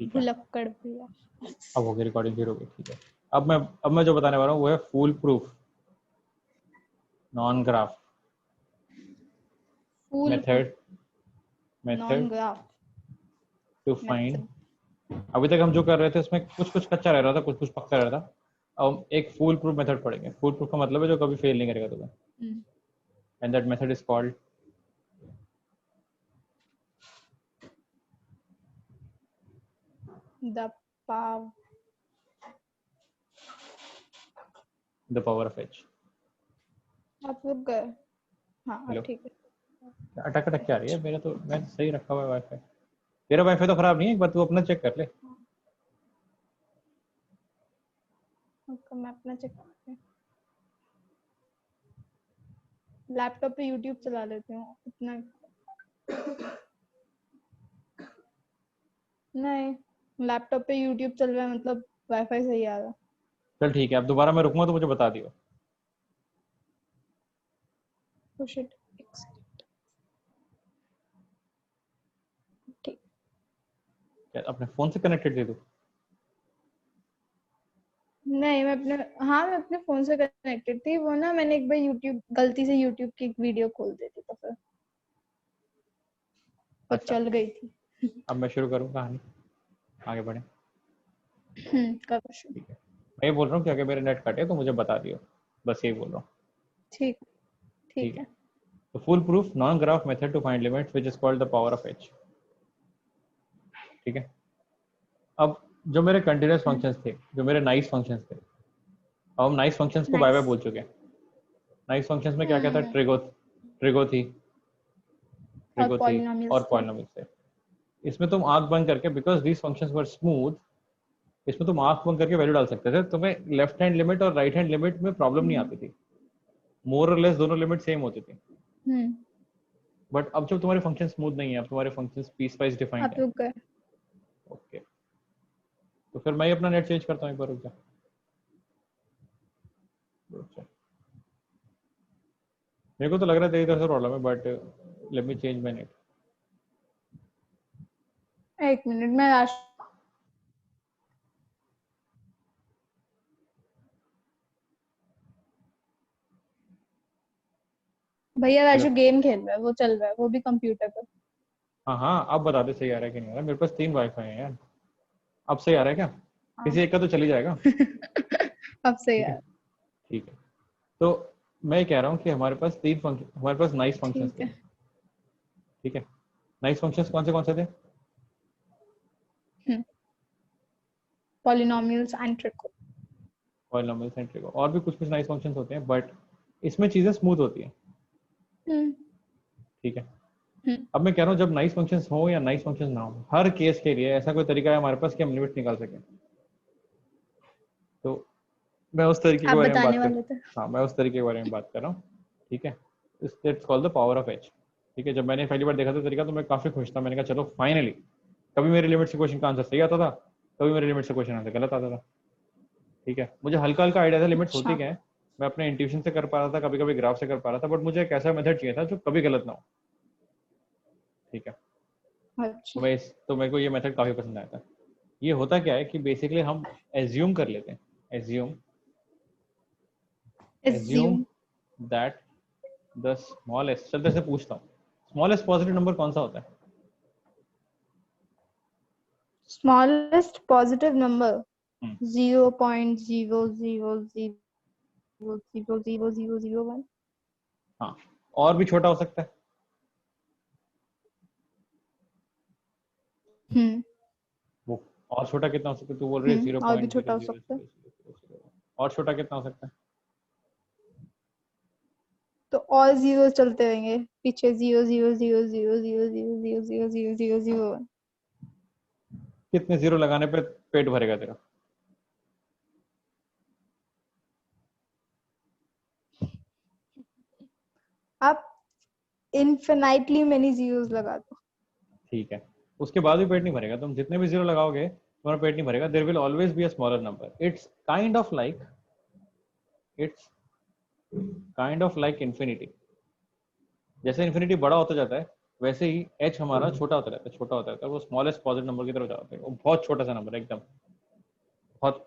ठीक है, भुलक्कड़ भैया। अब होगी रिकॉर्डिंग शुरू हो गई। ठीक है, अब मैं जो बताने वाला हूँ वो है foolproof non graph full method non method graph to find. Method. अभी तक हम जो कर रहे थे उसमें कुछ कुछ कच्चा रह रहा था, कुछ कुछ पक्का रह रहा था। अब एक फूल प्रूफ मेथड पढ़ेंगे। फूल प्रूफ का मतलब है जो कभी फेल नहीं करेगा तुम्हें, and that method is called the pav the power of H. आप लोग गए? हाँ अब हेलो, ठीक है। अटक अटक क्या आ रही है? मेरा तो मैं सही रखा हुआ है वाईफाई। तेरा वाईफाई तो खराब नहीं है, एक बार तू अपना चेक कर ले। ओके, मैं अपना चेक करती हूँ। लैपटॉप पे यूट्यूब चला लेती हूँ इतना। नहीं, लैपटॉप पे यूट्यूब चल रहा है मतलब वाईफाई सही आ रहा है। चल ठीक है, अब दोबारा मैं रुकूंगा तो मुझे बता दियो। Oh shit, ठीक। क्या अपने फोन से कनेक्टेड थे तू? नहीं, मैं अपने फोन से कनेक्टेड थी। वो ना मैंने एक बार यूट्यूब गलती से यूट्यूब की एक वीडियो खोल दी थी तो फिर वो अच्छा, चल गई थी। अब मैं शुरू करूँ कहानी, आगे बढ़े। कर शुरू। ठीक है, मैं ये बोल रहा हूँ कि अगर मेरे नेट कटे तो मुझे बता दियो, बस यही बोल रहा हूँ। ठीक ठीक ठीक है, है। तो foolproof non graph method to find limits which is called the power of h. ठीक है, अब जो मेरे कंटिन्यूस फंक्शंस थे, जो मेरे नाइस फंक्शंस थे, अब हम नाइस फंक्शंस को बाय बाय नाइस। बोल चुके हैं। नाइस फंक्शंस में क्या क्या था? ट्रिगो ट्रिगो थी और ट्रिगो थी पॉलिनोमियल्स और थे। पॉलिनोमियल्स थे। इसमें तुम आंख बंद करके, because these functions were smooth, इसमें तुम आंख बंद करके वैल्यू डाल सकते थे। तुम्हें लेफ्ट हैंड लिमिट और राइट हैंड लिमिट में प्रॉब्लम नहीं आती थी, मोर और लेस दोनों लिमिट सेम होती थी। हम्म। बट अब जब तुम्हारे फंक्शन स्मूथ नहीं है, अब तुम्हारे फंक्शन पीस वाइज डिफाइंड आप है। लोग गए? ओके, तो फिर मैं अपना नेट चेंज करता हूँ एक बार, रुक जा। मेरे को तो लग रहा है तेरी तरफ से प्रॉब्लम है, but let me change my net. एक मिनट, मैं भैया हेलो, राजू गेम खेल रहा है, वो चल रहा है, वो भी कंप्यूटर पर। हाँ हाँ, अब बता दे सही आ रहा है कि नहीं आ रहा है। मेरे पास 3 वाईफाई है यार। अब सही आ रहा है क्या? हाँ। किसी एक का तो चली जाएगा। अब सही ठीक है, है। ठीक है। तो मैं ये कह रहा हूँ कि हमारे पास 3 फंक्शन, हमारे पास नाइस फंक्शंस ठीक थे। है। ठीक है, नाइस फंक्शंस कौन से थे? Polynomials and trigo. Polynomials and trigo, और भी कुछ कुछ नाइस फंक्शंस होते हैं, बट इसमें चीजें स्मूथ होती हैं। हम्म। ठीक है, हम्म। अब मैं कह रहा हूँ जब नाइस फंक्शंस हो या नाइस फंक्शंस ना हो, हर केस के लिए ऐसा कोई तरीका है हमारे पास कि हम लिमिट निकाल सकें। तो मैं उस तरीके के आप बारे में बताने बात कर, वाले थे। हाँ मैं उस तरीके के बारे में बात कर रहा हूँ। ठीक है, it's called the power of h. ठीक है, जब मैंने पहली बार देखा था तरीका तो मैं काफी खुश था। मैंने कहा चलो फाइनली, कभी मेरे लिमिट से क्वेश्चन का आंसर सही आता था, कभी मेरे लिमिट से क्वेश्चन आंसर गलत आता था। ठीक है, मुझे हल्का हल्का आइडिया था लिमिट्स होती अच्छा। क्या है। मैं अपने इंट्यूशन से कर पा रहा था, कभी कभी ग्राफ से कर पा रहा था, बट मुझे एक ऐसा मेथड चाहिए था जो कभी गलत ना हो। ठीक है, अच्छा। तो मेरे को ये मेथड काफी पसंद आया था। ये होता क्या है कि बेसिकली हम एज्यूम कर लेते हैं, assume assume assume. That the smallest, चल तेरे से पूछता हूँ, स्मॉलेस्ट पॉजिटिव नंबर कौन सा होता है? स्मॉलेस्ट पॉजिटिव नंबर हम्म, 0.00000001। हाँ, और भी छोटा हो सकता है। हम्म। वो और छोटा कितना हो सकता है? तू बोल रही है जीरो और भी पॉइंट जीरो छोटा हो जीरो सकता है। जीरो जीरो जीरो और छोटा कितना हो सकता है? तो और जीरो चलते रहेंगे पीछे, 0.00000000000001। कितने जीरो लगाने पे पेट भरेगा तेरा? आप इनफिनाइटली मेनी जीरोस लगा दो। ठीक है, उसके बाद भी पेट नहीं भरेगा। तुम जितने भी जीरो लगाओगे तुम्हारा पेट नहीं भरेगा। There will always be a smaller number. It's kind of like infinity. जैसे इन्फिनिटी बड़ा होता जाता है, वैसे ही h हमारा छोटा होता रहता है, छोटा होता रहता है, वो स्मॉलेस्ट पॉजिटिव नंबर की तरफ जाता है। वो बहुत छोटा सा नंबर है, एकदम बहुत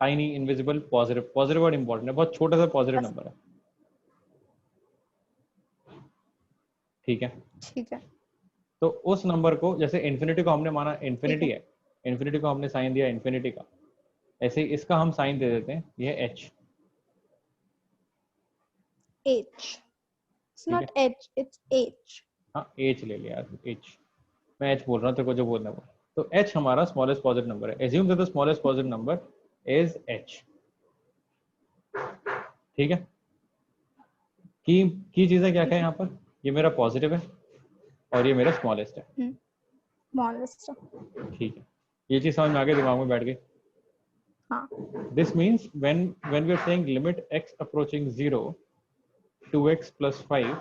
tiny invisible positive. Positive word important है, बहुत छोटा सा पॉजिटिव नंबर है, ठीक है। ठीक है। तो उस नंबर को, जैसे इन्फिनिटी को हमने माना ठीक इन्फिनिटी है। है, इन्फिनिटी को हमने साइन दिया इन्फिनिटी का, ऐसे ही इसका हम साइन दे देते हैं, ये h, H. It's ठीक है। not H, it's H. हाँ h ले लिया, h, मैं h बोल रहा हूँ, तेरे को जो बोलना है वो। तो h हमारा स्मॉलेस्ट पॉजिटिव नंबर है, assume that the smallest positive number is h, ठीक है। की चीजें क्या क्या है यहाँ पर, ये मेरा पॉजिटिव है और ये मेरा स्मॉलेस्ट है, Smallest. ठीक है। ये चीज समझ में आ गई, दिमाग में बैठ गई। हाँ। This means when we are saying limit x approaching 0 2x plus 5,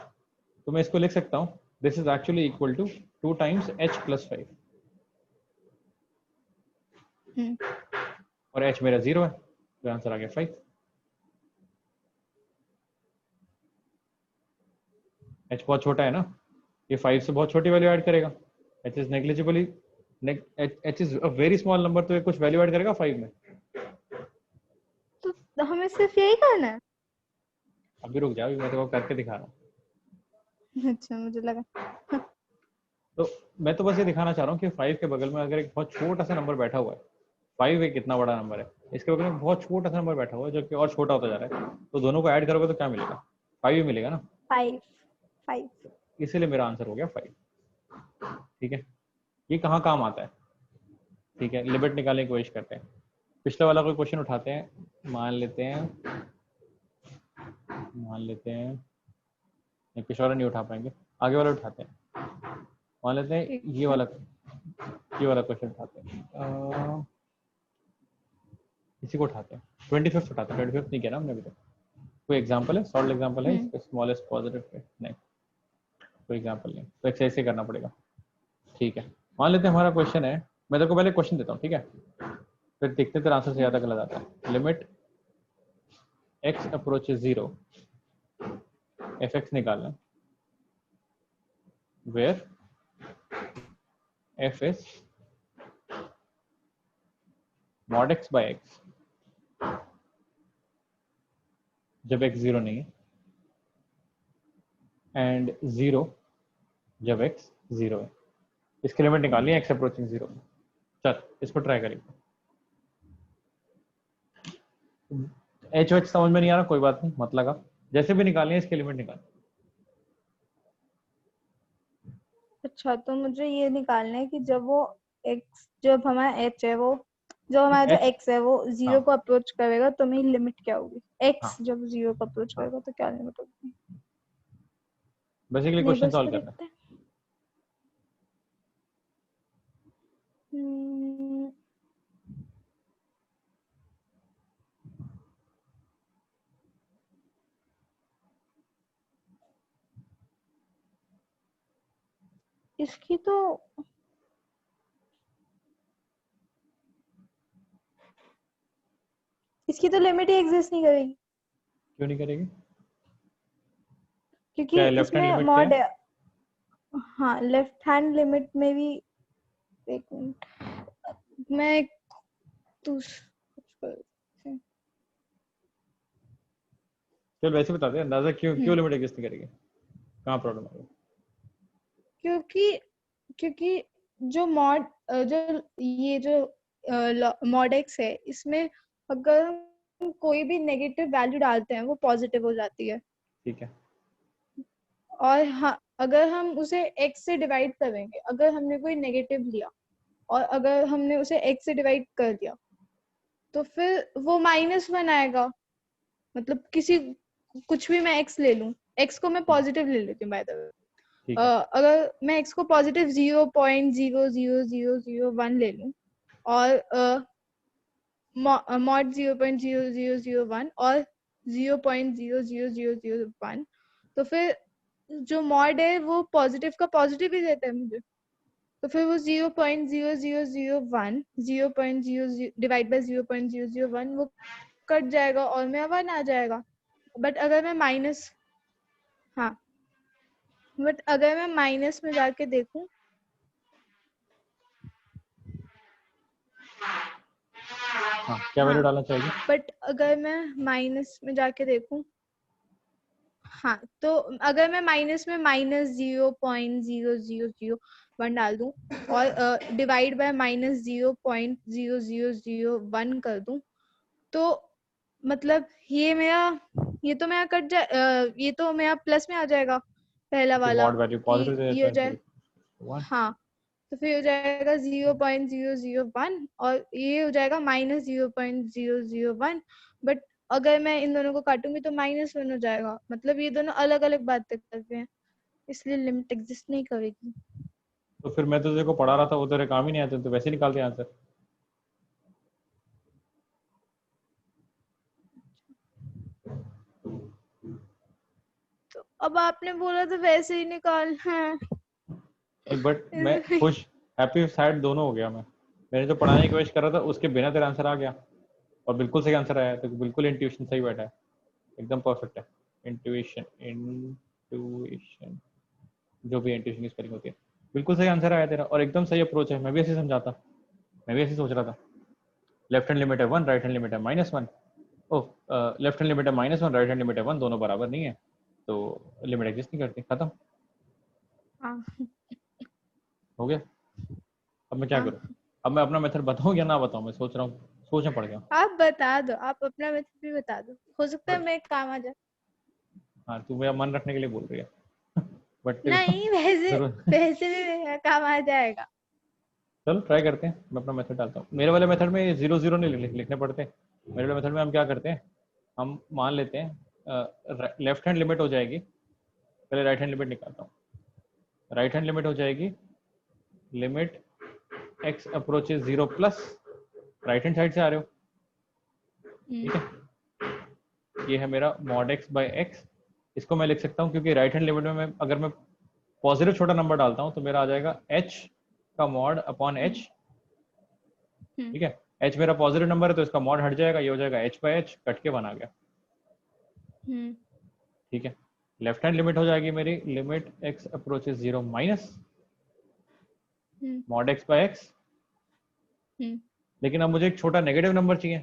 तो मैं इसको लिख सकता हूँ, this is actually equal to 2 times h plus 5, और h मेरा 0 है, तो आंसर आ गया 5। h बहुत छोटा है ना, ये 5 से बहुत छोटी वैल्यू ऐड करेगा, h is negligibly h is a very small number, तो ये कुछ वैल्यू ऐड करेगा 5 में। तो हमें सिर्फ यही करना है? अभी रुक जा, अभी मैं तेरे को करके दिखा रहा हूँ। अच्छा, मुझे लगा। तो मैं तो बस ये दिखाना चाह रहा हूँ कि 5 के बगल में अगर एक बहुत छोटा सा नंबर बैठा हुआ है, 5 एक कितना बड़ा नंबर है, इसके बगल में बहुत छोटा सा नंबर बैठा हुआ है जो कि और छोटा होता जा रहा है, तो दोनों को ऐड करोगे तो क्या मिलेगा, 5 ही मिलेगा ना। 5. इसीलिए मेरा आंसर हो गया 5, ठीक है। ये कहाँ काम आता है, ठीक है, लिमिट निकालने की कोशिश करते हैं। पिछले वाला कोई क्वेश्चन उठाते हैं, मान लेते हैं नहीं, कुछ और नहीं उठा पाएंगे, आगे वाला उठाते हैं। मान लेते हैं ठीक ये है। वाला क्वेश्चन उठाते हैं, इसी को उठाते हैं, 25 उठाते हैं। 25 नहीं किया ना हमने अभी तक। कोई एग्जांपल है, सॉल्व एग्जांपल है इसका, स्मॉलेस्ट पॉजिटिव पे? नहीं, कोई एग्जांपल नहीं, तो एक्सरसाइज से करना पड़ेगा, ठीक है। मान लेते हैं हमारा क्वेश्चन है, मैं तेरे को पहले क्वेश्चन देता हूँ, ठीक है, फिर देखते तेरा आंसर से ज्यादा गलत आता है। लिमिट x अप्रोचेस 0 fx निकालना, where f is mod x by x जब x 0 नहीं है, एंड 0 जब x 0 है। इसकी लिमिट निकालनी है x अप्रोचिंग 0 में। चल इसको ट्राई करेंगे। एच वेच समझ में नहीं आ रहा, कोई बात नहीं, मत लगा, जैसे भी निकालनी है इसकी लिमिट निकाल। अच्छा, तो मुझे ये निकालना है कि जब वो x, जब हमारा h है, वो जब हमारा जो H, x है वो 0 हाँ को अप्रोच करेगा तो मेरी लिमिट क्या होगी? x हाँ जब 0 को अप्रोच हाँ, करेगा तो क्या लिमिट होगी? बेसिकली क्वेश्चन नेबर्स सॉल्व पे करना है। देखते हैं। हम्म, इसकी तो लिमिट ही एग्जिस्ट नहीं करेगी, क्यों नहीं करेगी? क्योंकि क्या है लेफ्ट हैंड इसमें लिमिट, क्या मॉड है? है। हाँ, लेफ्ट हैंड लिमिट में भी। एक मिनट, मैं चल वैसे बता दे, अंदाजा क्यों क्यों लिमिट एग्जिस्ट नहीं करेगी, कहाँ प्रॉब्लम आ गई? क्योंकि क्योंकि जो मॉड जो ये जो मॉड एक्स है, इसमें अगर हम कोई भी नेगेटिव वैल्यू डालते हैं वो पॉजिटिव हो जाती है, ठीक है, और हाँ, अगर हम उसे x से डिवाइड करेंगे, अगर हमने कोई नेगेटिव लिया और अगर हमने उसे x से डिवाइड कर दिया तो फिर वो -1 आएगा। मतलब कुछ भी मैं x ले लूं, x को मैं पॉजिटिव ले लेती हूँ बाय द वे। ठीक है, अगर मैं x को पॉजिटिव 0.00001 ले लूं और मॉड 0.0001 और 0.00001, तो फिर जो मॉड है वो पॉजिटिव का पॉजिटिव ही देता है मुझे, तो फिर वो 0.0001 0.00 डिवाइड बाय 0.001 वो कट जाएगा और मेरा 1 आ जाएगा। बट अगर मैं माइनस, हाँ, बट अगर मैं माइनस में जाके देखूं, हाँ क्या वैल्यू हाँ, डालना चाहेगी? बट अगर मैं माइनस में जाके देखूं, हाँ, तो अगर मैं माइनस में -0.0001 डाल दूं और डिवाइड बाय -0.0001 कर दूं, तो मतलब ये तो मेरा ये तो मेरा प्लस में आ जाएगा पहला कि वाला, मॉड वैल्यू कि पॉजिटिव ये हो है जाए, वन। हाँ, तो फिर हो जाएगा 0.001 और ये हो जाएगा -0.001। बट अगर मैं इन दोनों को काटूंगी तो -1 हो जाएगा, मतलब ये दोनों अलग अलग बातें कर रहे हैं, इसलिए लिमिट एग्जिस्ट नहीं करेगी। तो फिर मैं तो तेरे को पढ़ा रहा था, वो तेरे काम ही नहीं आते, तो वैसे निकालते आंसर। तो अब आपने बोला तो वैसे ही निकालना है। बट मैं खुश, हैप्पी सैड दोनों हो गया मैं। मैंने जो पढ़ाने की कोशिश कर रहा था उसके बिना तेरा आंसर आ गया, और बिल्कुल सही आंसर आया, तो बिल्कुल इंट्यूशन सही बैठा है, एकदम परफेक्ट है। इंट्यूशन, इंट्यूशन, जो भी इंट्यूशन की स्पेलिंग होती है, बिल्कुल सही आंसर आया तेरा, और एकदम सही अप्रोच है। मैं भी ऐसे समझाता, मैं भी ऐसे सोच रहा था। लेफ्ट हैंड लिमिट है 1, राइट हैंड लिमिट है -1। ओह, लेफ्ट हैंड लिमिट है -1, राइट हैंड लिमिट है 1, दोनों बराबर नहीं है, तो लिमिट एग्जिस्ट नहीं करती, खत्म हाँ, हो गया। अब मैं क्या हाँ, करूँ? अब मैं अपना मेथड बताऊँ या ना बताऊँ? मैं सोच रहा हूँ, सोचना पड़ गया। आप बता दो, आप अपना मेथड भी बता दो, हो सकता है बट मैं काम आ जाए। हाँ, तू मेरा मन रखने के लिए बोल रही है बट तेरे को नहीं, वैसे जरूर वैसे भी मेरा काम आ जाएगा। चलो ट्राई करते हैं। मैं अपना मेथड डालता हूँ। मेरे वाले मेथड में 0 0 नहीं लिखने पड़ते। मेरे वाले मेथड में हम क्या करते हैं, हम मान लेते हैं लेफ्ट हैंड लिमिट हो जाएगी, पहले राइट हैंड लिमिट निकालता हूँ। राइट हैंड लिमिट हो जाएगी limit x approaches 0 plus, right hand side से आ रहे हो, ठीक है, ये है मेरा मॉड x बाई एक्स। इसको मैं लिख सकता हूँ, क्योंकि राइट हैंड लिमिट में मैं अगर मैं पॉजिटिव छोटा नंबर डालता हूँ तो मेरा आ जाएगा h का मॉड अपॉन h, हम्म, ठीक है। h मेरा पॉजिटिव नंबर है तो इसका मॉड हट जाएगा, ये हो जाएगा h बाई h, कट के बना गया, हम्म, ठीक है। लेफ्ट हैंड लिमिट हो जाएगी मेरी limit x approaches 0 minus hmm, mod x by x। हम्म, लेकिन अब मुझे एक छोटा नेगेटिव नंबर चाहिए,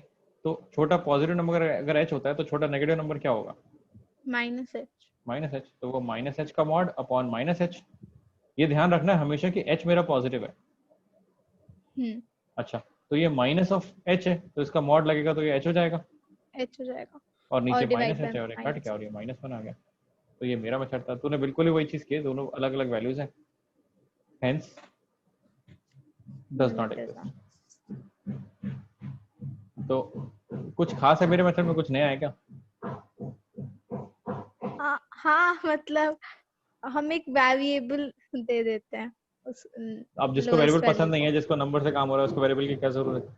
तो छोटा पॉजिटिव नंबर अगर h होता है तो छोटा नेगेटिव नंबर क्या होगा? -h। -h, तो वो -h का मॉड अपॉन -h। ये ध्यान रखना है हमेशा कि h मेरा पॉजिटिव है। हम्म, अच्छा, तो ये माइनस ऑफ h है, तो इसका मॉड लगेगा तो ये h हो जाएगा, h हो जाएगा और और नीचे डिवाइड बाय -h है, और एक कट -h। गया और ये -1 आ गया। तो ये मेरा मेथड था। तूने बिल्कुल ही वही चीज की है, दोनों अलग अलग वैल्यूज हैं, hence does not limit is exist. Not. तो कुछ खास है मेरे मेथड में, कुछ नया है क्या? हाँ, हाँ, मतलब हम एक वेरिएबल दे देते हैं उस अब जिसको वेरिएबल लोएस्ट वैल्यू पसंद नहीं को। है, जिसको नंबर से काम हो रहा है, उसको वेरिएबल की क्या जरूरत है?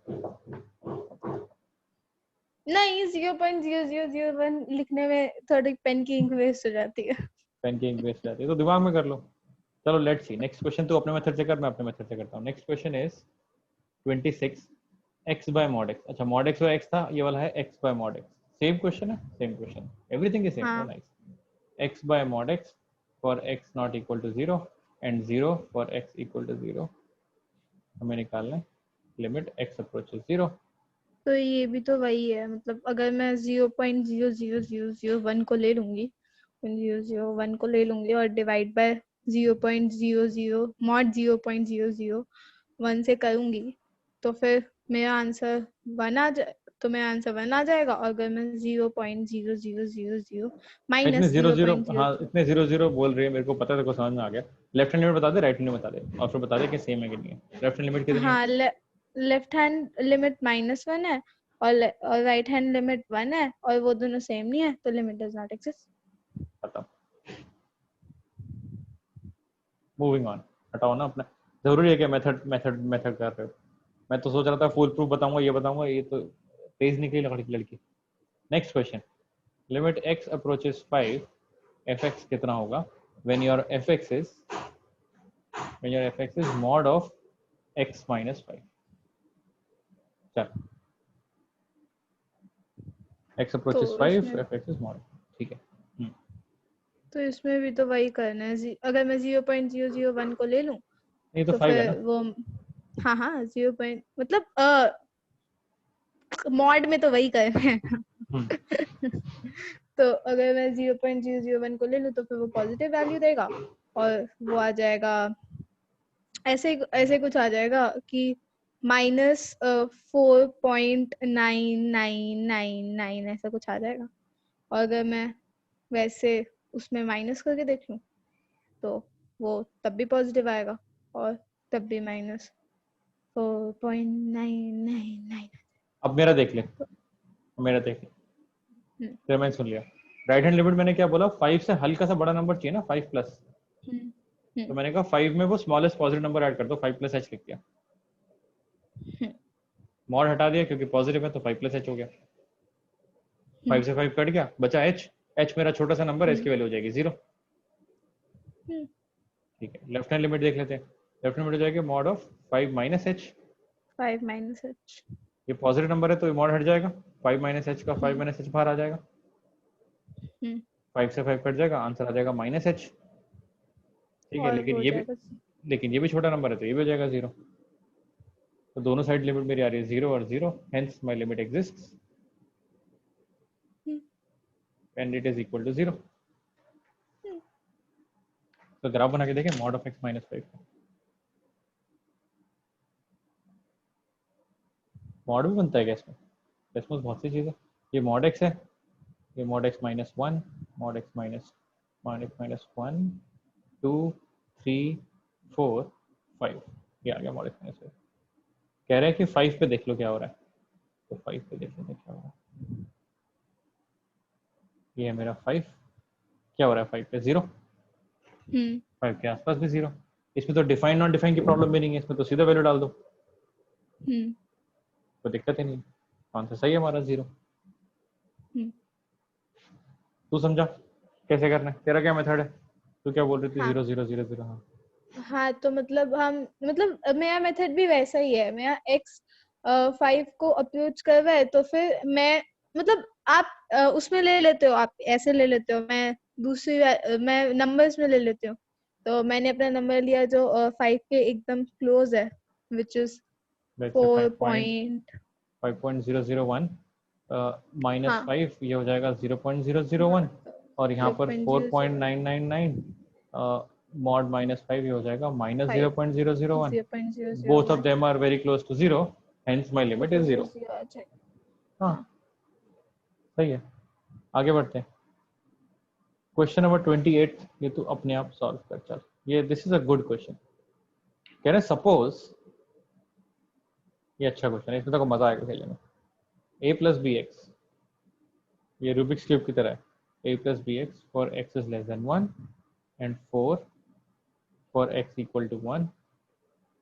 नहीं, 0.0001 लिखने में थोड़ी पेन की इंक वेस्ट हो जाती है। पेन की इंक वेस्ट जाती है तो दिमाग में कर लो। चलो लेट्स सी, नेक्स्ट क्वेश्चन तू अपने मेथड से कर, मैं अपने मेथड से करता हूँ। Next question is 26 x by mod x। अच्छा, मॉड x बाय x था, ये वाला है x by mod x। Same question है, same question, everything is same, हाँ, nice. x by mod x for x not equal to 0 and 0 for x equal to 0, हमें निकालना है लिमिट x अप्रोचेस 0। तो ये भी तो वही है, मतलब अगर मैं 0.00001 को ले लूंगी, 001 को ले लूंगी और डिवाइड बाय 0.00 से करूंगी, तो फिर मेरा आंसर 1 आ जाए, तो मेरा आंसर 1 आ जाएगा। और अगर मैं 0.0000 इतने minus zero zero zero, point zero हाँ जीरो इतने 0 0 बोल रही है, मेरे को पता है, तेरे को समझ में आ गया। लेफ्ट हैंड लिमिट बता दे, राइट हैंड लिमिट बता दे, और फिर बता दे कि सेम है कि नहीं है। लेफ्ट हैंड लिमिट कितनी है? हाँ, लेफ्ट हैंड लिमिट -1 है और राइट हैंड लिमिट 1 है, और वो दोनों सेम नहीं है, तो लिमिट डज नॉट एग्जिस्ट। बताओ, मूविंग ऑन। हटाओ ना अपना, जरूरी है कि मेथड मेथड मेथड कर रहे हो। मैं तो सोच रहा था फुल प्रूफ बताऊंगा, ये बताऊंगा, ये तो तेज निकली लड़की लड़की। Next question, limit x approaches 5, fx कितना होगा when your fx is mod of x minus 5। चल, x तो approaches 5, इसमें fx is mod, ठीक है। तो इसमें भी तो वही करना है। अगर मैं 0.001 को ले लूं नहीं तो तो 5 है ना। फिर वो हाँ 0. मतलब मॉड में तो वही करना है। हम्म तो अगर मैं 0.001 को ले लूं तो फिर वो पॉजिटिव वैल्यू देगा और वो आ जाएगा ऐसे ऐसे कुछ आ जाएगा कि -4.9999 ऐसा कुछ आ जाएगा। और अगर मैं वैसे उसमें माइनस करके देख लूं तो वो तब भी पॉजिटिव आएगा और तब भी -4.999। अब मेरा देख ले, मेरा देख ले, हम्म फिर मैंने सुन लिया। राइट हैंड लिमिट मैंने क्या बोला, 5 से हल्का सा बड़ा नंबर चाहिए ना, 5 प्लस। हम्म तो हम्म मैंने कहा 5 में वो स्मॉलेस्ट पॉजिटिव नंबर ऐड कर दो, 5 प्लस एच लिख दिया। हम्म मॉड हटा दिया क्योंकि पॉजिटिव है तो 5 प्लस एच हो गया। 5 हम्म से 5 कट गया, बचा एच। एच मेरा छोटा सा नंबर है, हम्म इसकी वैल्यू हो जाएगी 0। हम्म ठीक है, लेफ्ट हैंड लिमिट देख लेते हैं। लेफ्ट हैंड लिमिट हो जाएगी mod of 5 minus H. 5 - h। ये पॉजिटिव नंबर है तो ये मॉड हट जाएगा, 5 माइनस एच का 5 माइनस एच बाहर आ जाएगा। हम्म 5 से 5 कट जाएगा, आंसर आ जाएगा माइनस एच। ठीक है, और वो हो जाएगा। लेकिन ये भी छोटा नंबर है तो ये भी हो जाएगा 0। तो दोनों साइड लिमिट मेरी आ रही है 0 और 0, hence my limit exists hmm and it is equal to 0। Hmm तो ग्राफ बना के देखें मॉड ऑफ एक्स माइनस 5 का। मॉड भी बनता है क्या इसमें? इसमें बहुत सी चीज़ें। ये मॉड एक्स है, ये mod x minus 1, mod x minus 1 2 3 4 5, ये आ गया मॉड एक्स माइनस 5। कह रहे हैं कि 5 पे देख लो क्या हो रहा है, तो 5 पे देख लेते हैं क्या हो रहा है। ये है मेरा 5, क्या हो रहा है 5 पे 0, 5 के आसपास भी 0। इसमें तो डिफाइन नॉट डिफाइन की प्रॉब्लम भी नहीं है, इसमें तो सीधा वैल्यू डाल दो, हम्म कोई दिक्कत ही नहीं। आंसर सही है हमारा 0। हम्म तू समझा कैसे करना है? तेरा क्या मेथड है? तू क्या बोल रही थी? हाँ 0 0 0 0। हाँ हाँ तो मतलब मेरा मेथड भी वैसा ही है। मेरा x 5 को अप्रोच कर रहा है तो फिर मैं मतलब आप उसमें ले लेते हो, आप ऐसे ले लेते हो, मैं मैं नंबर्स में ले लेती हूँ। तो मैंने अपना नंबर लिया जो 5 के एकदम क्लोज है, which is let's say 4 point 5.001 minus हाँ 5, ये हो जाएगा हाँ 0.001। तो और यहाँ पर 0.001 4.999 मॉड माइनस 5, ये हो जाएगा minus 5 0.001। Both of 0.001 them are very close to 0, hence my तो लिमिट फिर इज वो 0। 0 आ जाएगा। हाँ हाँ सही है, आगे बढ़ते हैं। क्वेश्चन नंबर 28, ये तू अपने आप सॉल्व कर चल। ये this is a good question. कह रहे सपोज, ये अच्छा क्वेश्चन है, इसमें तो मजा आएगा खेलने में। a प्लस बी एक्स, ये रूबिक्स क्यूब की तरह है। a plus B x for x is less than 1 and 4 for x equal to 1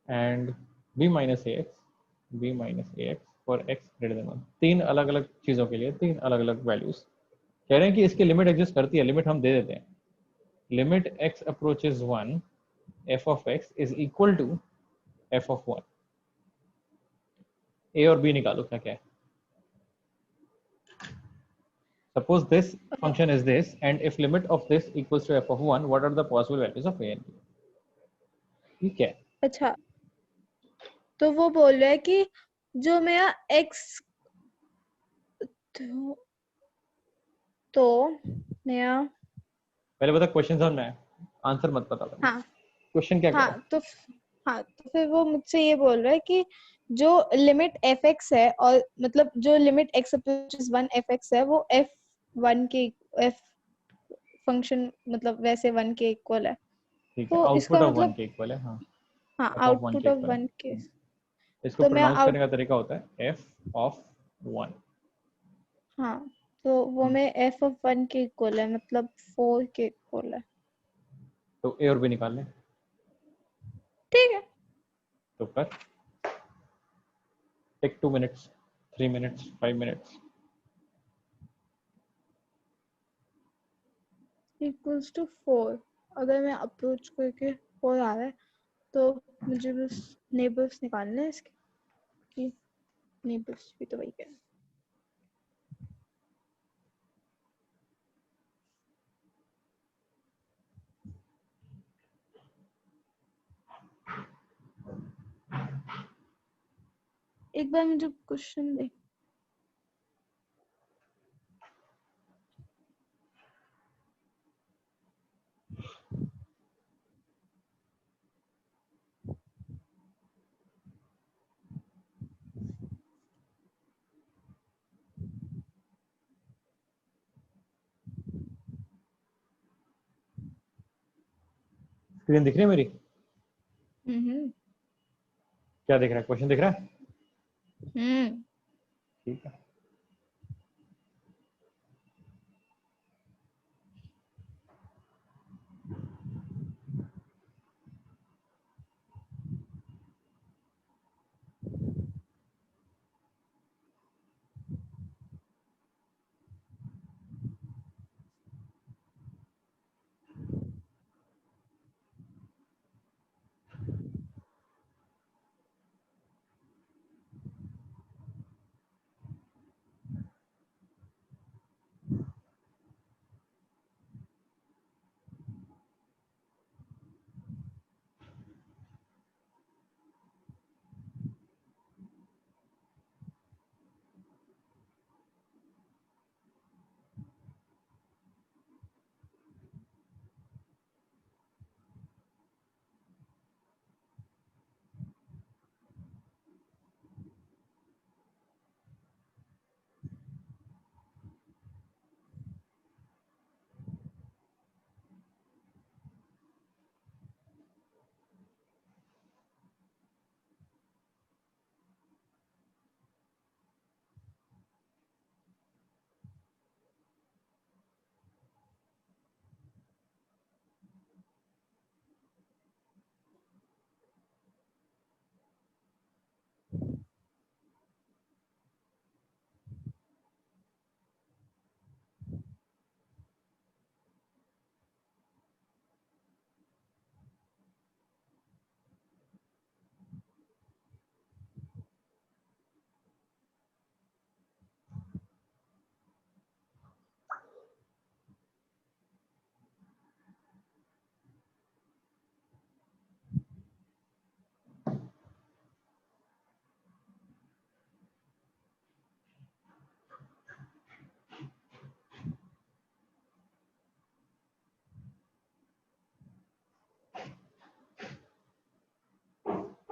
and b minus a x for x greater than 1। तीन अलग अलग चीज़ों के लिए तीन अलग अलग वैल्यूज। कह रहे हैं कि इसकी लिमिट एग्जिस्ट करती है, लिमिट हम दे देते हैं। Limit x approaches 1 f of x is equal to f of 1। a और b निकालो क्या क्या है। Suppose this function is this, and if limit of this equals to f of 1, what are the possible values of a and b? ठीक है। अच्छा तो वो बोल रहा है कि जो मेरा x तो, तो मेरा पहले बता क्वेश्चन समझ में आया, आंसर मत पता था। हाँ क्वेश्चन क्या कह रहा हाँ तो हाँ तो फिर वो मुझसे ये बोल रहा है कि जो लिमिट एफ एक्स है और मतलब जो limit x approaches 1 F x है वो F1 के एफ फंक्शन मतलब वैसे 1 के इक्वल है। ठीक है, तो आउटपुट इसका ऑफ 1 मतलब के इक्वल है। हाँ, हाँ f ऑफ 1 आउटपुट के ऑफ इक्वल है। 1 के। इसको तो मैं प्रोनाउंस आउट करने का तरीका होता है f ऑफ 1। हाँ तो वो मैं एफ ऑफ 1 के इक्वल है मतलब 4 के इक्वल है। तो a और b निकाल लें। ठीक है तो कर, take 2 minutes, 3 minutes, 5 minutes. Equals to 4। अगर मैं अप्रोच करके 4 आ रहा है तो मुझे बस नेबर्स निकालने हैं इसके कि नेबर्स भी तो वही है। एक बार मुझे क्वेश्चन दे। स्क्रीन दिख रही है मेरी? हम्म क्या दिख रहा है? क्वेश्चन दिख रहा है? हम्म ठीक है।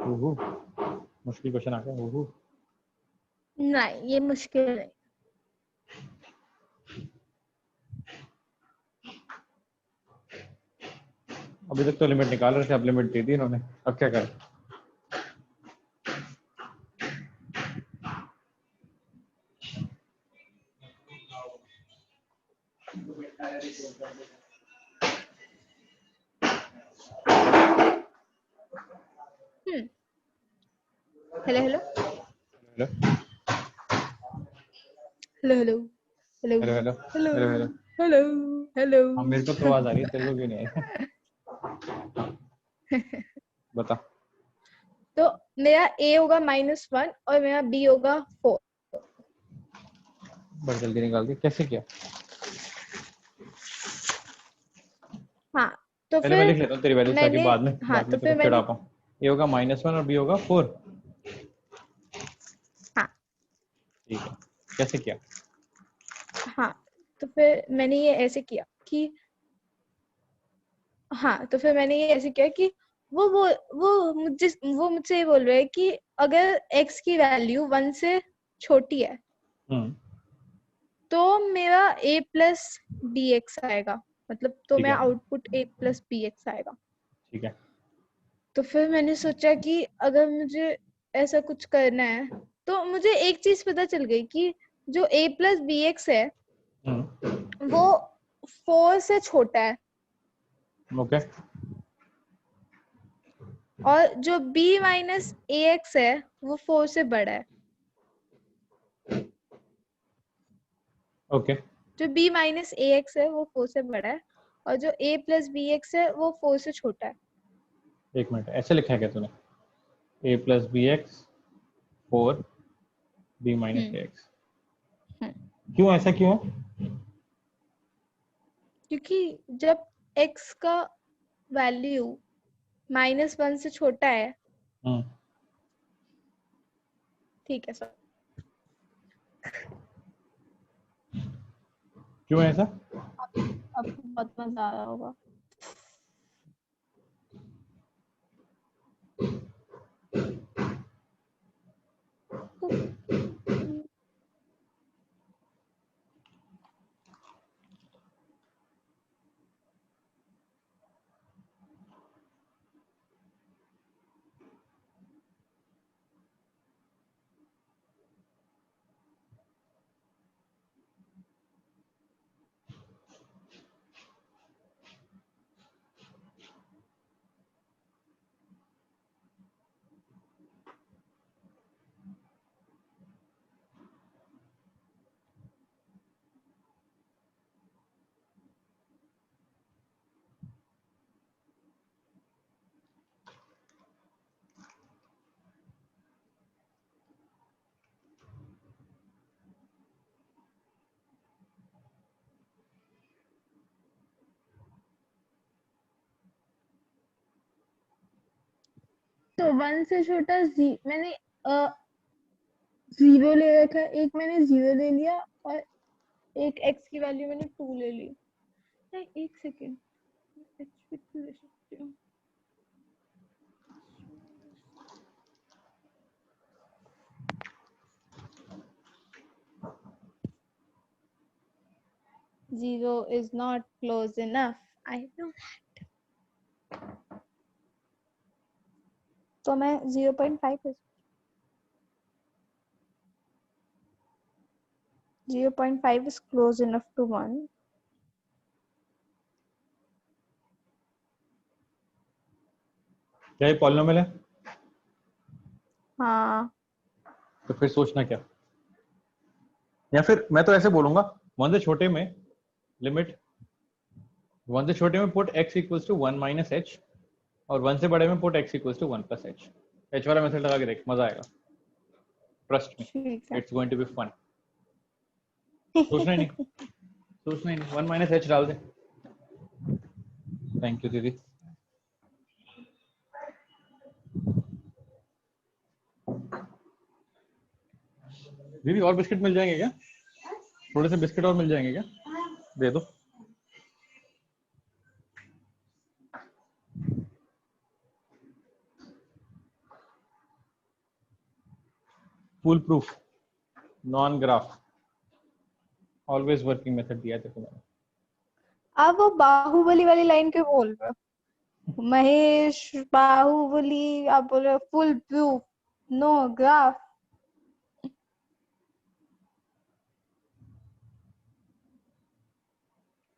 ओहो, मुश्किल क्वेश्चन आ गया। ओहो, नहीं, ये मुश्किल है। अभी तक तो लिमिट निकाल रहे थे, अब लिमिट दे दी इन्होंने, अब क्या करें? Hello hello hello hello hello hello hello hello hello hello hello. Hello hello. हाँ, मेरे को तो आवाज आ रही है, तेरे को क्यों नहीं आई? बता। तो मेरा a होगा -1 और मेरा b होगा 4। बड़ी जल्दी निकाल दी, कैसे किया? हाँ, तो पहले मैं फिर लिख लेता हूँ तेरी वैल्यूज, ताकि मैंने हाँ बाद तो में तेरे फिर को चिढ़ा मैंने पाऊँ। ये होगा -1 और बी होगा 4। हाँ ठीक है, कैसे किया? हाँ तो फिर मैंने ये ऐसे किया कि हाँ तो फिर मैंने ये ऐसे किया कि वो मुझसे ये बोल रहे हैं कि अगर x की वैल्यू 1 से छोटी है तो मेरा a प्लस बी एक्स आएगा, मतलब तो ठीक मेरा है, output a plus B x आएगा। ठीक है। तो फिर मैंने सोचा कि अगर मुझे ऐसा कुछ करना है तो मुझे एक चीज पता चल गई कि जो a प्लस बी एक्स है वो 4 से छोटा है ओके और जो b माइनस ए एक्स है वो 4 से बड़ा है। ओके। जो b माइनस ए एक्स है वो 4 से बड़ा है और जो a प्लस बी एक्स है वो 4 से छोटा है। एक मिनट, ऐसे लिखा है क्या तूने? a plus B x 4 b minus hmm A x. Hmm क्यों, ऐसा क्यों? क्योंकि जब x का वैल्यू -1 से छोटा है हम्म ठीक है सर। क्यों ऐसा? आपको बहुत मजा आ रहा होगा। तो 1 से छोटा मैंने 0 ले रखा है, एक मैंने 0 ले लिया और एक x की वैल्यू मैंने 2 ले ली। नहीं, एक सेकेंड, ले सकती हूँ। Zero is not close enough. I know that. तो मैं 0.5 0.5 is close enough to 1. क्या ये पॉलिनोमियल है? हाँ, तो फिर सोचना क्या, या फिर मैं तो ऐसे बोलूंगा 1 से छोटे में लिमिट 1 से छोटे में put x equals to 1 minus h, और 1 से बड़े में put x equals to 1 plus h. H वाला मेथड लगा के देख, मजा आएगा, ट्रस्ट मी, ठीक है। It's going to be fun. सोचना ही नहीं 1 माइनस एच डाल दे। थैंक यू दीदी। दीदी और बिस्किट मिल जाएंगे क्या? थोड़े से बिस्किट और मिल जाएंगे क्या? दे दो। Full proof non graph always working method दिया था मैंने। आप वो बाहुबली वाली लाइन क्यों बोल रहे हो? महेश बाहुबली आप बोल रहे हो, फुल प्रूफ नो ग्राफ।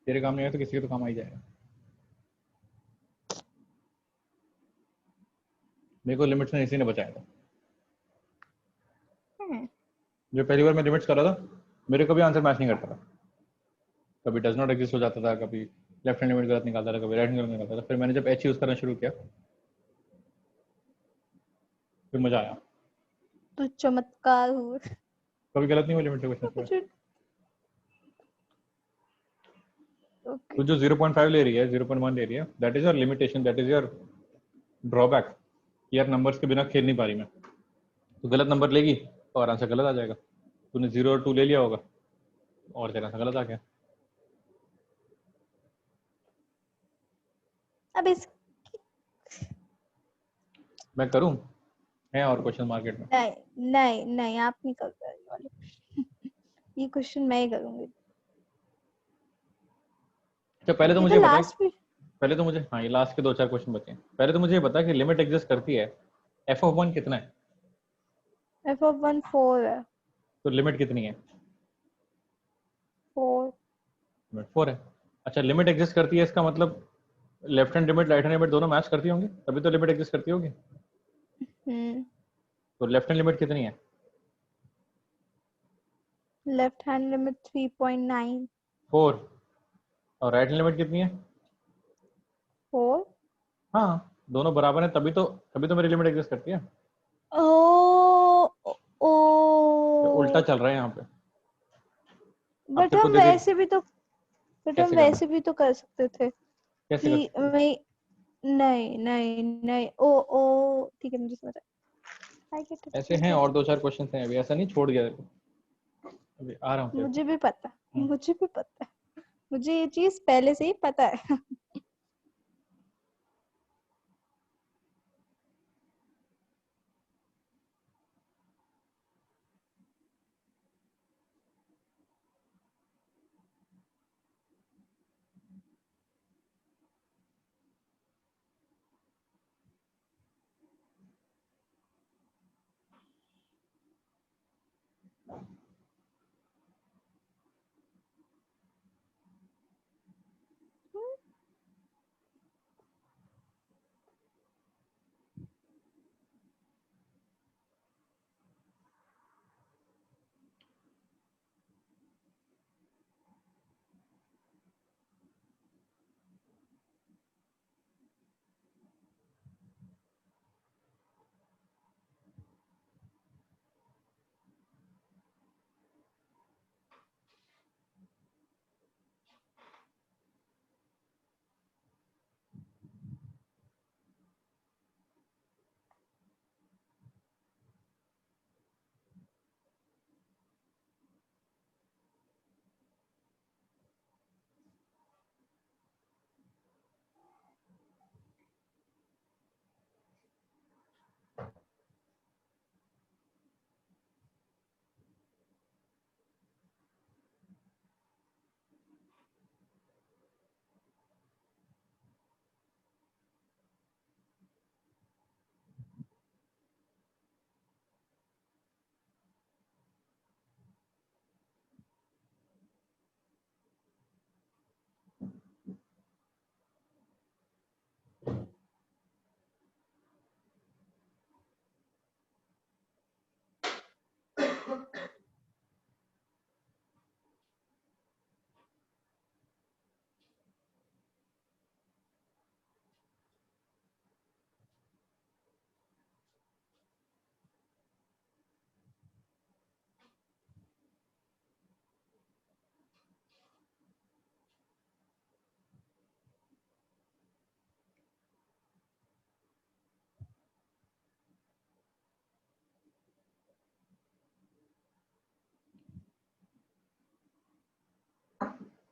तेरे काम नहीं आया तो किसी के तो काम आ ही जाएगा। मेरे को लिमिट्स ने इसी ने बचाया था। जो पहली बार मैं लिमिट्स कर रहा था मेरे को भी आंसर मैच नहीं करता था, कभी डज नॉट एग्जिस्ट हो जाता था, कभी लेफ्ट हैंड लिमिट गलत निकालता था, कभी राइट हैंड गलत निकालता था। फिर मैंने जब एच यूज करना शुरू किया फिर मजा आया। तो चमत्कार हुआ। कभी गलत नहीं हुआ लिमिट से क्वेश्चन। तो जो 0.5 ले रही है 0.1 ले रही है, that is your limitation, that is your drawback. यार नंबर्स के बिना खेल नहीं पा रही मैं, तो गलत नंबर लेगी और आंसर गलत आ जाएगा। तूने 0 और 2 ले लिया होगा और तेरा आंसर गलत आ गया। अब इस मैं करूं है और क्वेश्चन मार्केट में? नहीं आप नहीं कर रहे वाले। ये क्वेश्चन मैं ही करूंगी। अच्छा पहले तो मुझे बता, भी पहले तो मुझे, हाँ ये लास्ट के 2-4 क्वेश्चन बचे हैं। पहले तो मुझे ये बता कि लिमिट एग्जिस्ट करती है, f ऑफ 1 कितना है? f of 1 4 है। तो लिमिट कितनी है? 4। लिमिट 4 है। अच्छा लिमिट एग्जिस्ट करती है इसका मतलब left hand limit right hand limit दोनों मैच करती होंगी तभी तो लिमिट एग्जिस्ट करती होगी। तो लेफ्ट हैंड लिमिट कितनी है? Left hand limit 3.9। 4। और राइट हैंड लिमिट कितनी है? 4। हाँ दोनों बराबर हैं तभी तो मेरी लिमिट एग्जिस्ट करती है। ओ उल्टा चल रहा है यहाँ पे। बट हम वैसे भी तो कर सकते थे। कैसे कर? नहीं, ओ ठीक है मुझे समझ आया। I get it. ऐसे हैं और 2-4 क्वेश्चन हैं, अभी ऐसा नहीं छोड़ गया देखो, अभी आ रहा हूँ। मुझे भी पता है, हम्म। मुझे भी पता है, मुझे ये चीज पहले से ही पता है।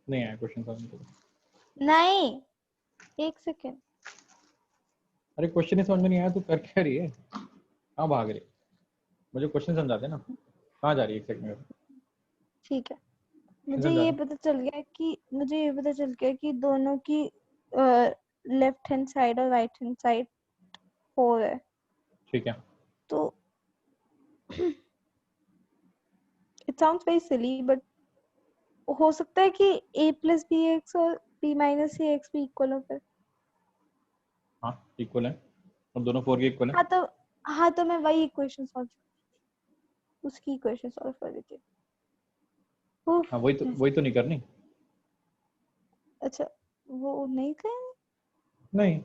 नहीं आया क्वेश्चन समझ में तो। नहीं, एक सेकेंड। अरे क्वेश्चन ही समझ में नहीं आया, तू कर क्या रही है, कहाँ भाग रही है? मुझे क्वेश्चन समझा दे ना, कहाँ जा रही है? एक सेकंड में ठीक है, मुझे समझा ये दे। पता चल गया कि दोनों की लेफ्ट हैंड साइड और राइट हैंड साइड 4 है। ठीक है, तो it sounds very silly, but हो सकता है कि a प्लस बी एक्स और b माइनस सी एक्स भी इक्वल हो फिर। हाँ इक्वल है, और दोनों 4 के इक्वल है। हाँ तो मैं वही इक्वेशन उसकी इक्वेशन सॉल्व कर देती हूँ। हाँ वही तो नहीं करनी। अच्छा, वो नहीं करेंगे? नहीं,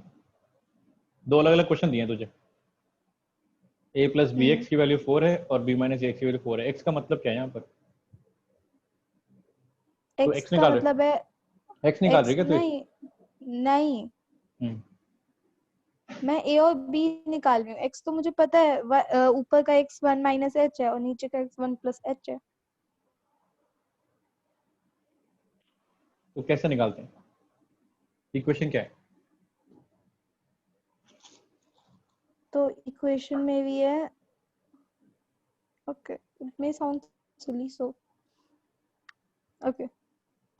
दो अलग अलग क्वेश्चन दिए हैं तुझे। a प्लस बी एक्स की वैल्यू 4 है और b माइनस एक्स की वैल्यू 4 है। x का मतलब क्या है यहाँ पर? तो x x का निकाल मतलब है रहे, x निकाल रही x है क्या तू? नहीं, नहीं, हम्म, मैं a और b निकाल रही हूँ। x तो मुझे पता है, ऊपर का x 1 माइनस h है और नीचे का x 1 प्लस h है। तो कैसे निकालते हैं? इक्वेशन क्या है? तो इक्वेशन में भी है, okay, it may sound silly, so okay,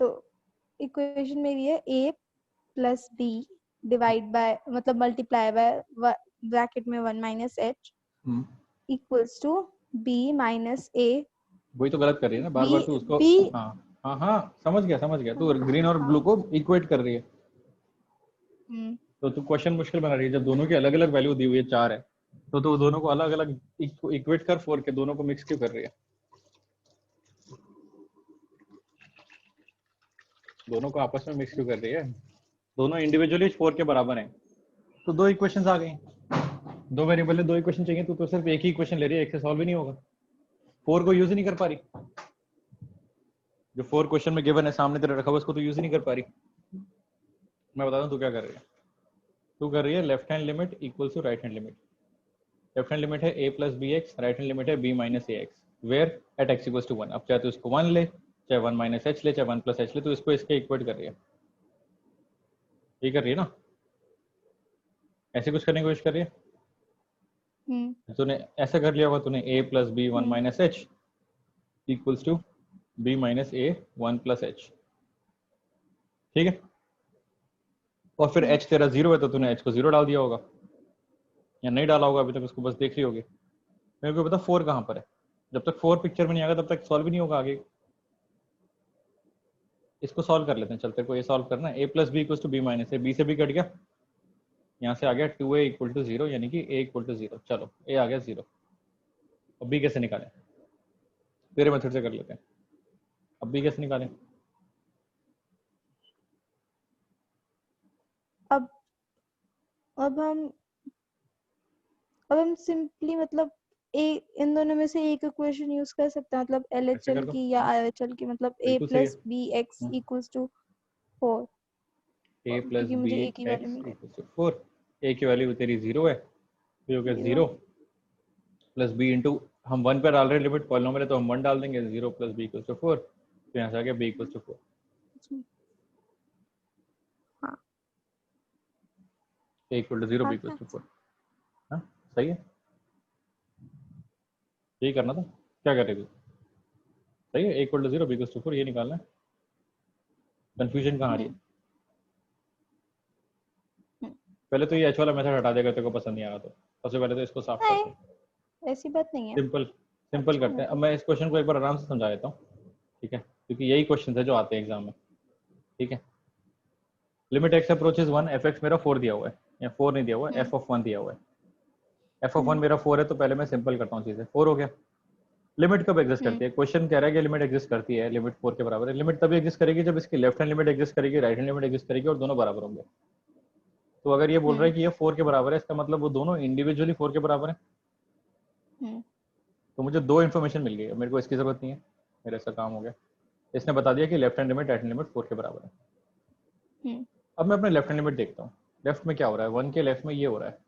तो इक्वेशन में भी है a plus b divide by, मतलब मल्टीप्लाई बाय ब्रैकेट में 1 minus h equals to b minus a। वही तो गलत कर रही है ना, बार b बार तू उसको। b हाँ हाँ हाँ, समझ गया, तू ग्रीन और ब्लू हाँ, को इक्वेट कर रही है। हम्म, तो तू क्वेश्चन मुश्किल बना रही है, जब दोनों की अलग अलग वैल्यू दी हुई है 4 है, तो दोनों को अलग अलग इक्वेट कर 4 के, दोनों को मिक्स क्यों कर रही है? दोनों को आपस में मिक्स क्यों कर रही है? दोनों इंडिविजुअली 4 के बराबर हैं, तो दो इक्वेशंस आ गई। दो वेरिएबल है, दो इक्वेशन चाहिए, तो सिर्फ एक ही इक्वेशन ले रही है, एक से सॉल्व ही नहीं होगा। 4 को यूज ही नहीं कर पा रही, जो 4 क्वेश्चन में गिवन है सामने तेरे रखा हुआ, उसको तो यूज ही नहीं कर पा रही। मैं बता दूं तू क्या कर रही है। तू कर रही है left hand limit equals to right hand limit. Left hand limit है a plus B x, right hand limit है b minus a x, where at x equals to 1। अब चाहे तो इसको 1 ले, चाहे 1 माइनस एच ले, चाहे 1 प्लस एच ले, तो इसको इसके इक्वेट कर रही है, ये कर रही है ना, ऐसे कुछ करने की कोशिश कर रही है। तूने ऐसा कर लिया होगा, तूने a plus b 1 minus h equals to b minus a 1 plus h, ठीक है। और फिर h तेरा 0 है तो तूने h को 0 डाल दिया होगा, या नहीं डाला होगा अभी तक, उसको बस देख रही होगी। मेरे को पता 4 कहाँ पर है, जब तक 4 पिक्चर में नहीं आएगा तब तक सॉल्व भी नहीं होगा आगे। इसको सॉल्व कर लेते हैं, चलते को ये सॉल्व करना है। a plus b equals to b minus a, b से b कट गया, यहाँ से आ गया 2a इक्वल टू 0, यानी कि a इक्वल टू 0। चलो a आ गया 0। अब b कैसे निकालें, तेरे मेथड से कर लेते हैं। अब b कैसे निकालें, अब हम सिंपली मतलब इन दोनों में से एक इक्वेशन यूज कर सकते हैं, मतलब LHL की या RHL की, मतलब a बिल्कुल सही है। Plus B x equals to 4, a plus क्योंकि मुझे बी एक ही वैल्यू एक्स मिल गई। इक्वल्स टू 4, a की वैल्यू तेरी 0 है, तो हो गया 0 प्लस b इंटू, हम 1 पे डाल रहे हैं लिमिट, पॉलिनोमियल है तो हम 1 डाल देंगे, 0 प्लस b इक्वल्स टू 4, तो यहाँ से आ गया b इक्वल्स टू 4। हाँ, a equal to 0 b equals to 4, हाँ सही है, यही करना था, क्या कर रहे थे, सही है। a equal to 0 b equals to 4, ये निकालना है। कंफ्यूजन कहाँ आ रही है, पहले तो ये h वाला मेथड हटा देगा, तेरे को पसंद नहीं आ रहा तो सबसे पहले तो इसको साफ करते हैं। ऐसी बात नहीं है, सिंपल करते हैं। अब मैं इस क्वेश्चन को एक बार आराम से समझा देता हूँ, ठीक है, क्योंकि यही क्वेश्चन है जो आते हैं एग्जाम में, ठीक है। Limit x approaches 1, F x मेरा 4 दिया हुआ है, या 4 नहीं दिया हुआ है, f ऑफ 1 दिया हुआ है। f ऑफ 1 मेरा 4 है, तो पहले मैं सिंपल करता हूँ चीजें, 4 हो गया। लिमिट कब एग्जिस्ट करती है, क्वेश्चन कह रहा है कि लिमिट एग्जिस्ट करती है, लिमिट 4 के बराबर है। लिमिट तभी एग्जिस्ट करेगी जब इसकी लेफ्ट हैंड लिमिट एग्जिस्ट करेगी, राइट हैंड लिमिट एग्जिस्ट करेगी, और दोनों बराबर होंगे। तो अगर ये बोल रहा है कि ये 4 के बराबर है, इसका मतलब वो दोनों इंडिविजुअली 4 के बराबर है। तो मुझे दो इन्फॉर्मेशन मिल गई, मेरे को इसकी जरूरत नहीं है, मेरा ऐसा काम हो गया। इसने बता दिया कि left hand limit right hand limit 4 के बराबर है। अब मैं अपने लेफ्ट हैंड लिमिट देखता हूँ, लेफ्ट में क्या हो रहा है, 1 के लेफ्ट में ये हो रहा है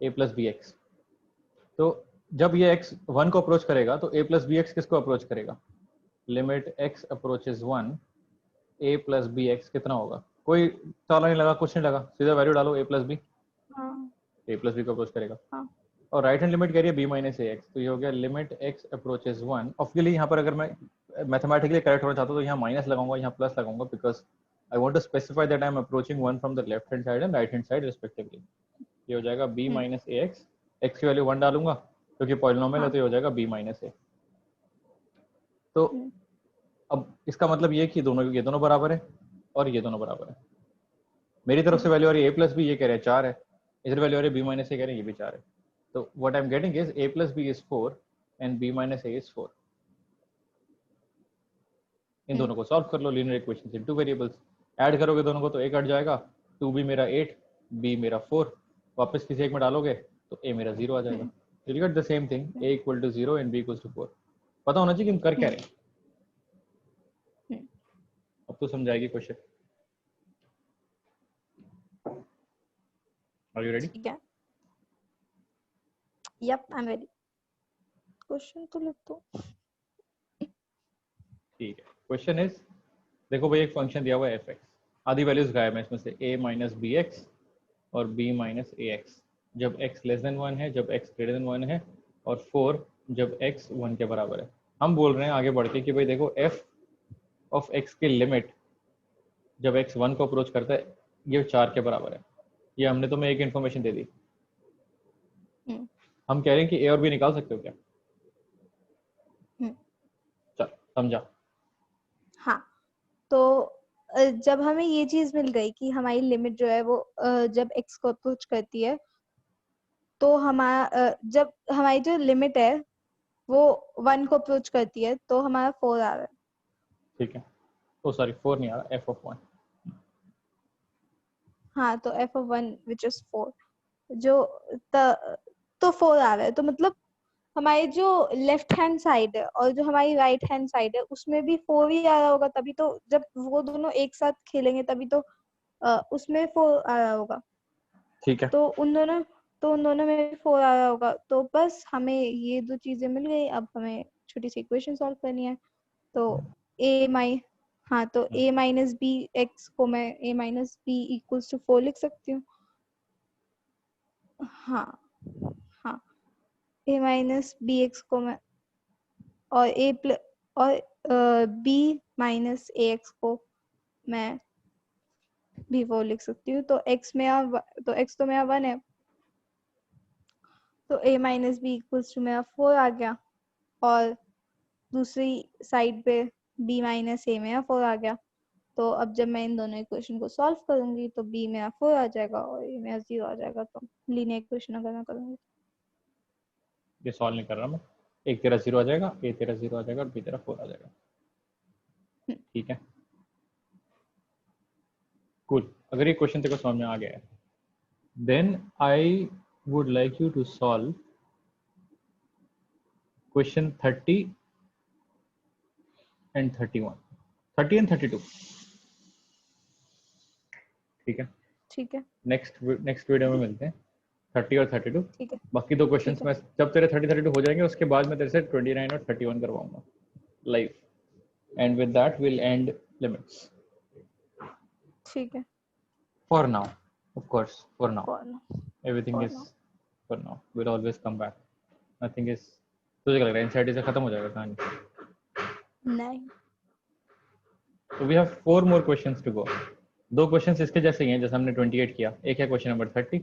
a प्लस बी एक्स। तो जब ये x 1 को अप्रोच करेगा तो a प्लस बी एक्स किसको अप्रोच करेगा, limit x approaches 1, a plus B x कितना होगा, कोई ताला नहीं लगा, कुछ नहीं लगा, सीधा वैल्यू डालो a plus b, a plus b को अप्रोच करेगा। और राइट हैंड लिमिट कह रही है b माइनस ए एक्स, तो ये हो गया लिमिट x अप्रोचेस 1। ऑब्वियसली यहाँ पर अगर मैं मैथमेटिकली करेक्ट होना चाहता हूँ तो यहाँ माइनस लगाऊंगा, यहाँ प्लस लगाऊंगा, because I want to specify that I am approaching 1 from the left hand side and right hand side respectively. ये हो जाएगा b minus ax, x की वैल्यू 1 डालूंगा क्योंकि पॉलिनोमियल है, तो ये हो जाएगा b minus a। तो अब इसका मतलब ये कि ये दोनों बराबर है और ये दोनों बराबर है। मेरी तरफ से वैल्यू आ रही है a प्लस बी, ये कह रहे हैं 4 है, इधर वैल्यू आ रही है b minus a, कह रहे हैं ये भी 4 है। तो what I'm getting is a plus b is 4 and b minus a is 4। इन दोनों को सॉल्व कर लो, लीनियर इक्वेशन से 2 वेरिएबल्स ऐड करोगे दोनों को तो a कट जाएगा, 2b मेरा 8, b मेरा 4, वापस किसी एक में डालोगे तो a मेरा 0 आ जाएगा। You will get the same thing, a equal to 0 and b equal to 4। पता होना चाहिए कि हम कर क्या रहे हैं। अब तो समझाएगी क्वेश्चन। Are you ready? ठीक है, yup I am ready. Question तो लिख दो। ठीक है, क्वेश्चन इज, देखो भाई एक फंक्शन दिया हुआ है f(x), आधी वैल्यूज गायब है इसमें से, a माइनस बी एक्स और b माइनस ए एक्स, जब x लेस देन 1 है, जब x ग्रेटर देन 1 है, और 4 जब x 1 के बराबर है। हम बोल रहे हैं आगे बढ़ के कि भाई देखो f ऑफ x की लिमिट जब x 1 को अप्रोच करता है ये 4 के बराबर है। ये हमने तुम्हें एक इन्फॉर्मेशन दे दी। हम कह रहे हैं कि a और b निकाल सकते हो क्या? चल समझा। हाँ, तो जब हमें ये चीज मिल गई कि हमारी लिमिट जो है वो जब x को अप्रोच करती है, तो हमारा जब हमारी जो लिमिट है वो 1 को अप्रोच करती है, तो हमारा 4 आ रहा है। ठीक है, ओ सॉरी 4 नहीं आ रहा, f ऑफ 1। हाँ, तो f ऑफ 1 विच इज 4 जो तो 4 आ रहा है, तो मतलब हमारी जो लेफ्ट हैंड साइड है और जो हमारी राइट हैंड साइड है उसमें भी 4 ही आ रहा होगा, तभी तो जब वो दोनों एक साथ खेलेंगे तभी तो उसमें 4 आ रहा होगा। ठीक है, तो उन दोनों तो उन दोनों में 4 आ रहा होगा, तो बस हमें ये 2 चीजें मिल गई। अब हमें छोटी सी इक्वेशन सॉल्व करनी है। तो a माइ हाँ, तो a माइनस बी एक्स को मैं a minus b equals to 4 लिख सकती हूँ। हाँ हाँ, a माइनस बी एक्स को मैं और b माइनस ए एक्स को मैं b4 लिख सकती हूँ। तो x तो मेरा 1 है, तो a minus b equals to मेरा 4 आ गया, और दूसरी साइड पे b माइनस ए मेरा 4 आ गया। तो अब जब मैं इन दोनों इक्वेशन को सॉल्व करूंगी तो b मेरा 4 आ जाएगा और a मेरा 0 आ जाएगा। तो लीनियर इक्वेशन अगर मैं करूंगी, ये सॉल्व नहीं कर रहा मैं, एक तेरा 0 आ जाएगा, ए तेरा 0 आ जाएगा और बी तेरा 4 आ जाएगा। ठीक है, कूल। अगर ये क्वेश्चन तेरे को समझ में आ गया है, then I would like you to solve question 30 and 31, 30 and 32। ठीक है, ठीक है नेक्स्ट वीडियो में मिलते हैं 30 और 32। ठीक है बाकी दो क्वेश्चंस ठीक है मैं जब तेरे 30 32 हो जाएंगे उसके बाद मैं तेरे से 29 और 31 करवाऊंगा live, and with that will and limits ठीक है। For now, of course for now, for everything is now for now, will always come back, nothing is. तुझे क्या लग रहा है एनसीईआरटी से खत्म हो जाएगा कहानी? नहीं। तो we have 4 more questions to go. दो क्वेश्चंस इसके जैसे ही हैं जैसे हमने 28 किया। एक है क्वेश्चन नंबर 30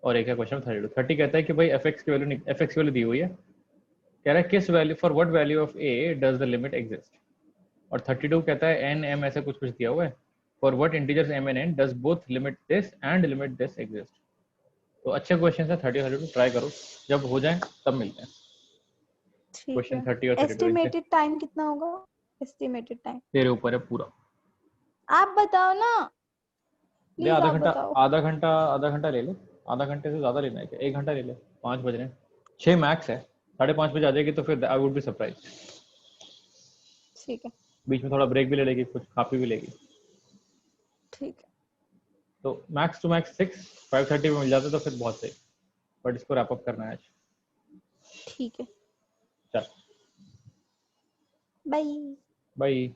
और एक है क्वेश्चन 32। 30 कहता है कि भाई एफ एक्स की वैल्यू दी हुई है, कह रहा है किस value, for what value of A does the limit exist. और 32 कहता है एन एम ऐसे कुछ दिया हुआ है, for what integers m and n does both limit this and limit this exist. तो अच्छे क्वेश्चन है 30 और 32, ट्राई करो, जब हो जाए तब मिलते हैं। ठीक क्वेश्चन है। 30 और 32 इनसे एस्टिमेटेड टाइम कितना होगा? एस्टिमेटेड टाइम तेरे ऊपर है पूरा। आप बताओ ना, ले प्लीज आधा आप घंटा, बताओ। आधा घंटा ले ले। आधा घंटे से ज्यादा लेना है क्या? 1 घंटा ले ले, 5 बज रहे हैं, 6 मैक्स है। 5:30 बजे आ जाएगी तो फिर आई वुड बी सरप्राइज। ठीक है बीच में थोड़ा ब्रेक भी ले लेगी, कुछ खा पी भी लेगी। ठीक है तो मैक्स टू मैक्स 6, 5:30 में मिल जाते तो फिर बहुत सही, बट इसको रैप अप करना है आज। ठीक है। चल बाय। बाय।